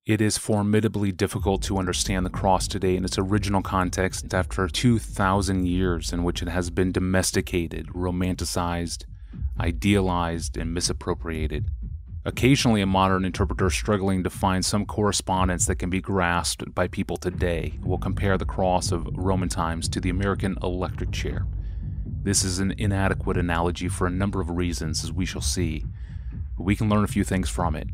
It is formidably difficult to understand the cross today in its original context after 2,000 years in which it has been domesticated, romanticized, idealized, and misappropriated. Occasionally, a modern interpreter struggling to find some correspondence that can be grasped by people today will compare the cross of Roman times to the American electric chair. This is an inadequate analogy for a number of reasons, as we shall see, but we can learn a few things from it.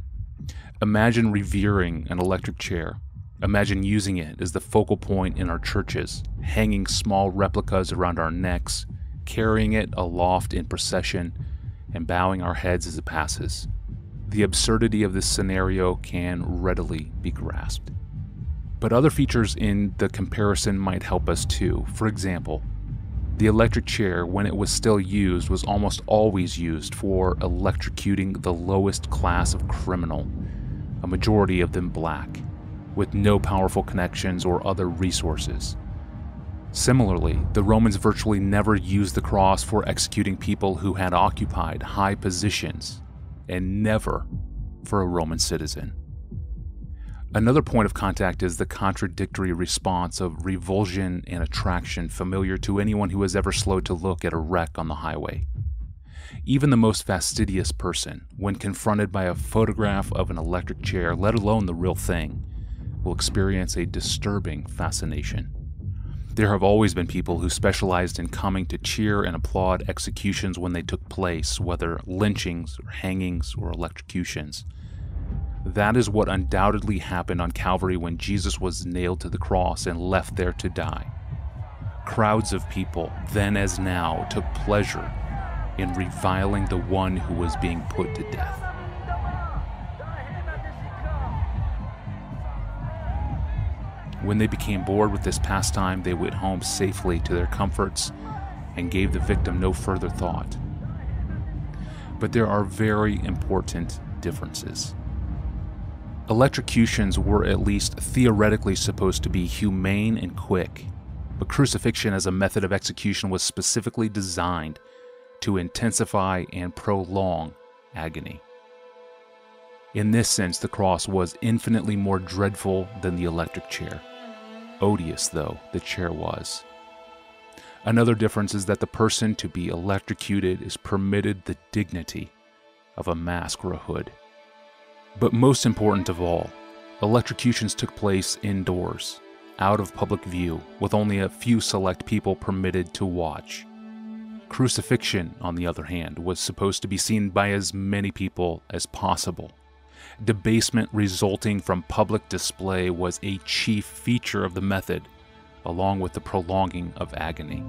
Imagine revering an electric chair. Imagine using it as the focal point in our churches, hanging small replicas around our necks, carrying it aloft in procession, and bowing our heads as it passes. The absurdity of this scenario can readily be grasped. But other features in the comparison might help us too. For example, the electric chair, when it was still used, was almost always used for electrocuting the lowest class of criminal, a majority of them black, with no powerful connections or other resources. Similarly, the Romans virtually never used the cross for executing people who had occupied high positions, and never for a Roman citizen. Another point of contact is the contradictory response of revulsion and attraction familiar to anyone who has ever slowed to look at a wreck on the highway. Even the most fastidious person, when confronted by a photograph of an electric chair, let alone the real thing, will experience a disturbing fascination. There have always been people who specialized in coming to cheer and applaud executions when they took place, whether lynchings or hangings or electrocutions. That is what undoubtedly happened on Calvary when Jesus was nailed to the cross and left there to die. Crowds of people, then as now, took pleasure in reviling the one who was being put to death. When they became bored with this pastime, they went home safely to their comforts and gave the victim no further thought. But there are very important differences. Electrocutions were at least theoretically supposed to be humane and quick, but crucifixion as a method of execution was specifically designed to intensify and prolong agony. In this sense, the cross was infinitely more dreadful than the electric chair. Odious, though, the chair was. Another difference is that the person to be electrocuted is permitted the dignity of a mask or a hood. But most important of all, electrocutions took place indoors, out of public view, with only a few select people permitted to watch. Crucifixion, on the other hand, was supposed to be seen by as many people as possible. Debasement resulting from public display was a chief feature of the method, along with the prolonging of agony.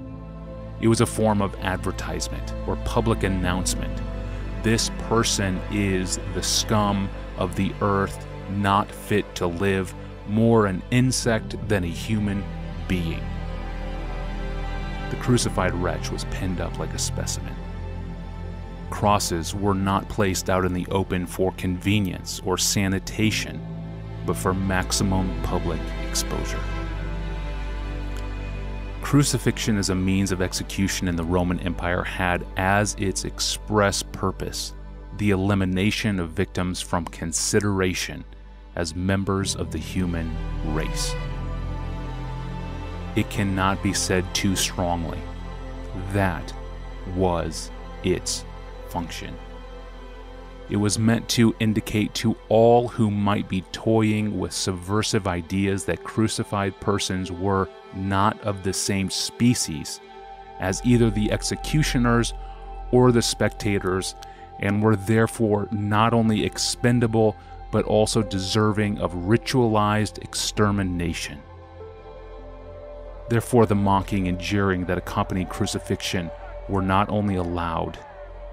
It was a form of advertisement or public announcement. This person is the scum of the earth, not fit to live, more an insect than a human being. The crucified wretch was pinned up like a specimen. Crosses were not placed out in the open for convenience or sanitation, but for maximum public exposure. Crucifixion as a means of execution in the Roman Empire had as its express purpose the elimination of victims from consideration as members of the human race. It cannot be said too strongly. That was its function. It was meant to indicate to all who might be toying with subversive ideas that crucified persons were not of the same species as either the executioners or the spectators, and were therefore not only expendable but also deserving of ritualized extermination. Therefore, the mocking and jeering that accompanied crucifixion were not only allowed,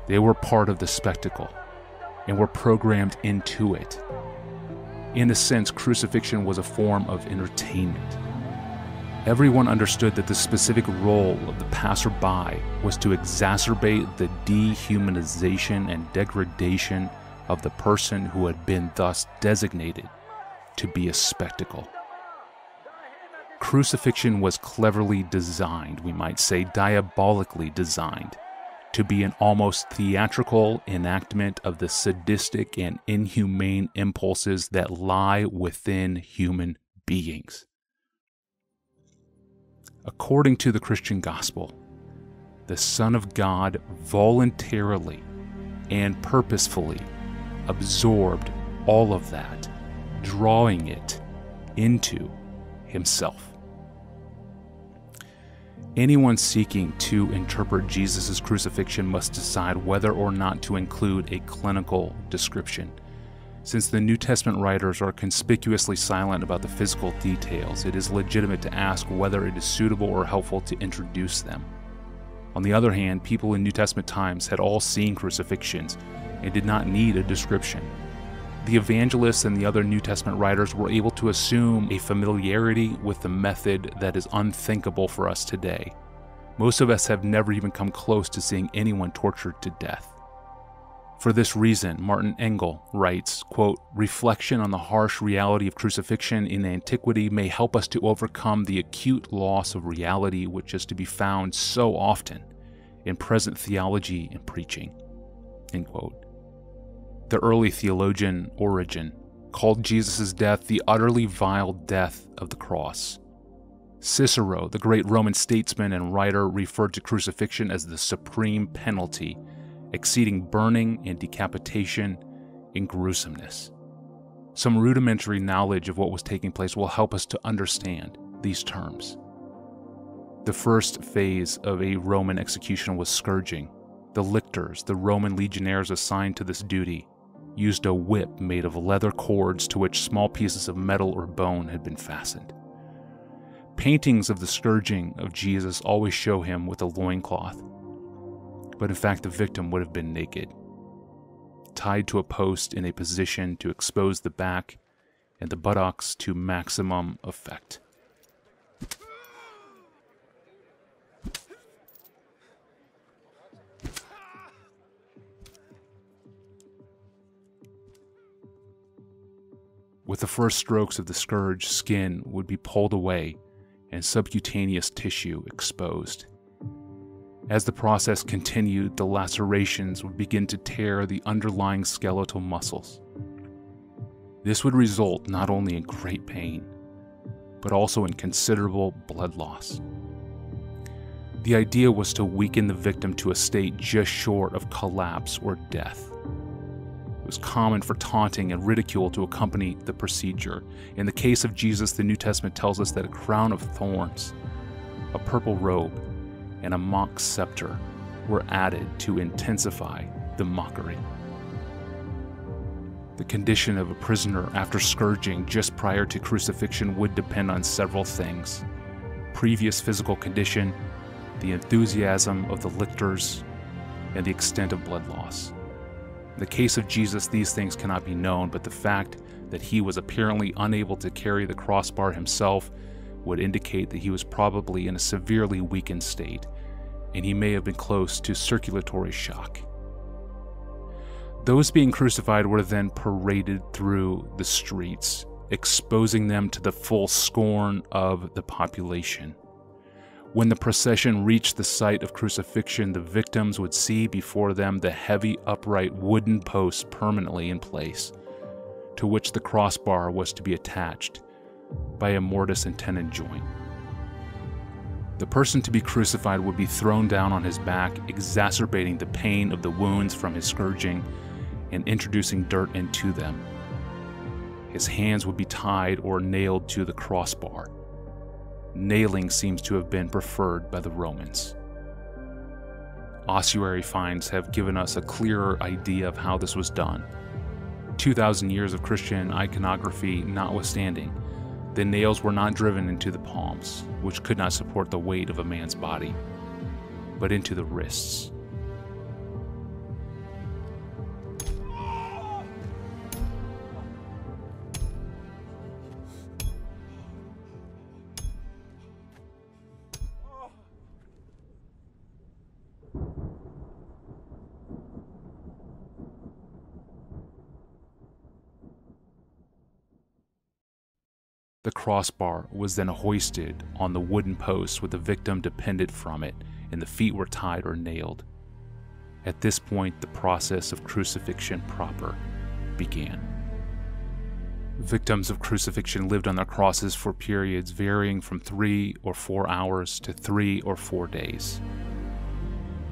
they were part of the spectacle and were programmed into it. In a sense, crucifixion was a form of entertainment. Everyone understood that the specific role of the passerby was to exacerbate the dehumanization and degradation of the person who had been thus designated to be a spectacle. Crucifixion was cleverly designed, we might say diabolically designed, to be an almost theatrical enactment of the sadistic and inhumane impulses that lie within human beings. According to the Christian gospel, the Son of God voluntarily and purposefully absorbed all of that, drawing it into himself. Anyone seeking to interpret Jesus' crucifixion must decide whether or not to include a clinical description. Since the New Testament writers are conspicuously silent about the physical details, it is legitimate to ask whether it is suitable or helpful to introduce them. On the other hand, people in New Testament times had all seen crucifixions and did not need a description. The evangelists and the other New Testament writers were able to assume a familiarity with the method that is unthinkable for us today. Most of us have never even come close to seeing anyone tortured to death. For this reason, Martin Engel writes, quote, "Reflection on the harsh reality of crucifixion in antiquity may help us to overcome the acute loss of reality which is to be found so often in present theology and preaching." End quote. The early theologian Origen called Jesus' death the utterly vile death of the cross. Cicero, the great Roman statesman and writer, referred to crucifixion as the supreme penalty, exceeding burning and decapitation in gruesomeness. Some rudimentary knowledge of what was taking place will help us to understand these terms. The first phase of a Roman execution was scourging. The lictors, the Roman legionnaires assigned to this duty, used a whip made of leather cords to which small pieces of metal or bone had been fastened. Paintings of the scourging of Jesus always show him with a loincloth, but in fact the victim would have been naked, tied to a post in a position to expose the back and the buttocks to maximum effect. With the first strokes of the scourge, skin would be pulled away and subcutaneous tissue exposed. As the process continued, the lacerations would begin to tear the underlying skeletal muscles. This would result not only in great pain, but also in considerable blood loss. The idea was to weaken the victim to a state just short of collapse or death. It was common for taunting and ridicule to accompany the procedure. In the case of Jesus, the New Testament tells us that a crown of thorns, a purple robe, and a mock scepter were added to intensify the mockery. The condition of a prisoner after scourging just prior to crucifixion would depend on several things: previous physical condition, the enthusiasm of the lictors, and the extent of blood loss. In the case of Jesus, these things cannot be known, but the fact that he was apparently unable to carry the crossbar himself would indicate that he was probably in a severely weakened state, and he may have been close to circulatory shock. Those being crucified were then paraded through the streets, exposing them to the full scorn of the population. When the procession reached the site of crucifixion, the victims would see before them the heavy upright wooden post permanently in place, to which the crossbar was to be attached by a mortise and tenon joint. The person to be crucified would be thrown down on his back, exacerbating the pain of the wounds from his scourging and introducing dirt into them. His hands would be tied or nailed to the crossbar. Nailing seems to have been preferred by the Romans. Ossuary finds have given us a clearer idea of how this was done. 2,000 years of Christian iconography notwithstanding, the nails were not driven into the palms, which could not support the weight of a man's body, but into the wrists. The crossbar was then hoisted on the wooden post with the victim dependent from it, and the feet were tied or nailed. At this point, the process of crucifixion proper began. Victims of crucifixion lived on their crosses for periods varying from 3 or 4 hours to 3 or 4 days.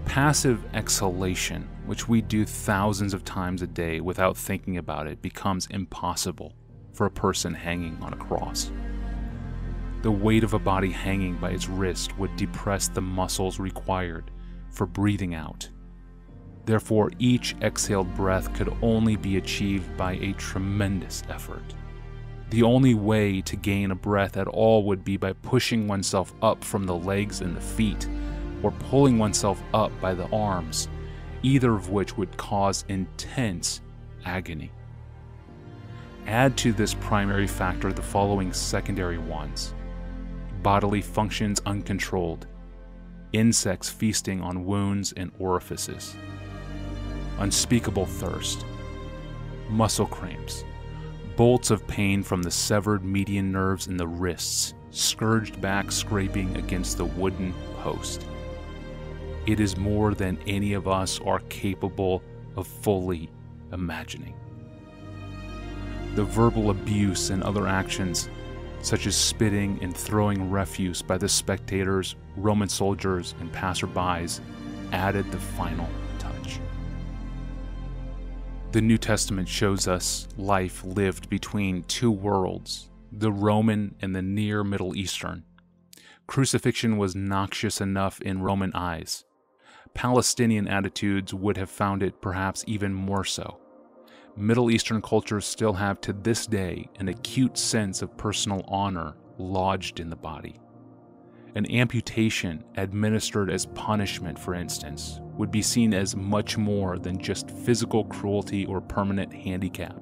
Passive exhalation, which we do thousands of times a day without thinking about it, becomes impossible for a person hanging on a cross. The weight of a body hanging by its wrist would depress the muscles required for breathing out. Therefore, each exhaled breath could only be achieved by a tremendous effort. The only way to gain a breath at all would be by pushing oneself up from the legs and the feet, or pulling oneself up by the arms, either of which would cause intense agony. Add to this primary factor the following secondary ones: bodily functions uncontrolled, insects feasting on wounds and orifices, unspeakable thirst, muscle cramps, bolts of pain from the severed median nerves in the wrists, scourged back scraping against the wooden post. It is more than any of us are capable of fully imagining. The verbal abuse and other actions, such as spitting and throwing refuse by the spectators, Roman soldiers, and passerbys, added the final touch. The New Testament shows us life lived between two worlds, the Roman and the near Middle Eastern. Crucifixion was noxious enough in Roman eyes. Palestinian attitudes would have found it perhaps even more so. Middle Eastern cultures still have to this day an acute sense of personal honor lodged in the body. An amputation administered as punishment, for instance, would be seen as much more than just physical cruelty or permanent handicap.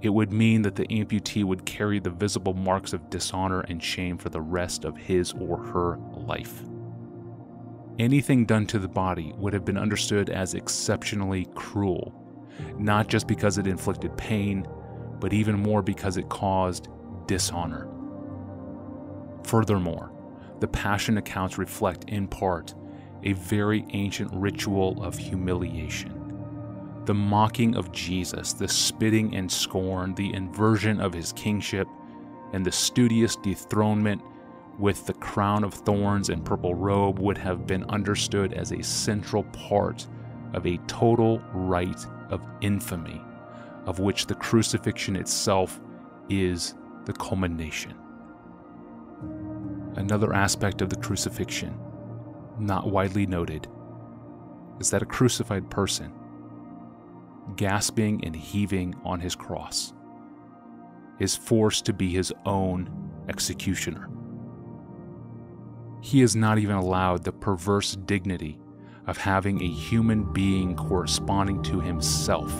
It would mean that the amputee would carry the visible marks of dishonor and shame for the rest of his or her life. Anything done to the body would have been understood as exceptionally cruel, not just because it inflicted pain, but even more because it caused dishonor. Furthermore, the Passion accounts reflect in part a very ancient ritual of humiliation. The mocking of Jesus, the spitting and scorn, the inversion of his kingship, and the studious dethronement with the crown of thorns and purple robe would have been understood as a central part of a total rite of infamy, of which the crucifixion itself is the culmination. Another aspect of the crucifixion, not widely noted, is that a crucified person, gasping and heaving on his cross, is forced to be his own executioner. He is not even allowed the perverse dignity of having a human being corresponding to himself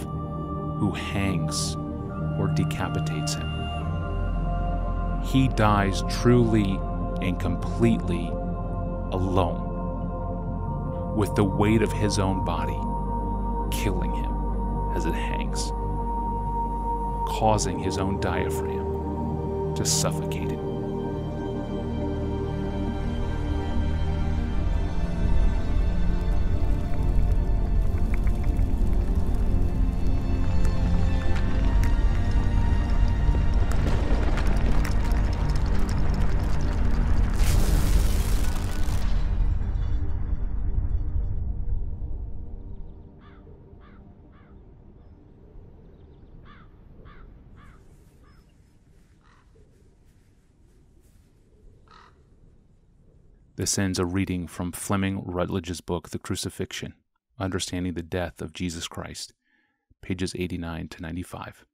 who hangs or decapitates him. He dies truly and completely alone, with the weight of his own body killing him as it hangs, causing his own diaphragm to suffocate him. This ends a reading from Fleming Rutledge's book, The Crucifixion, Understanding the Death of Jesus Christ, pages 89 to 95.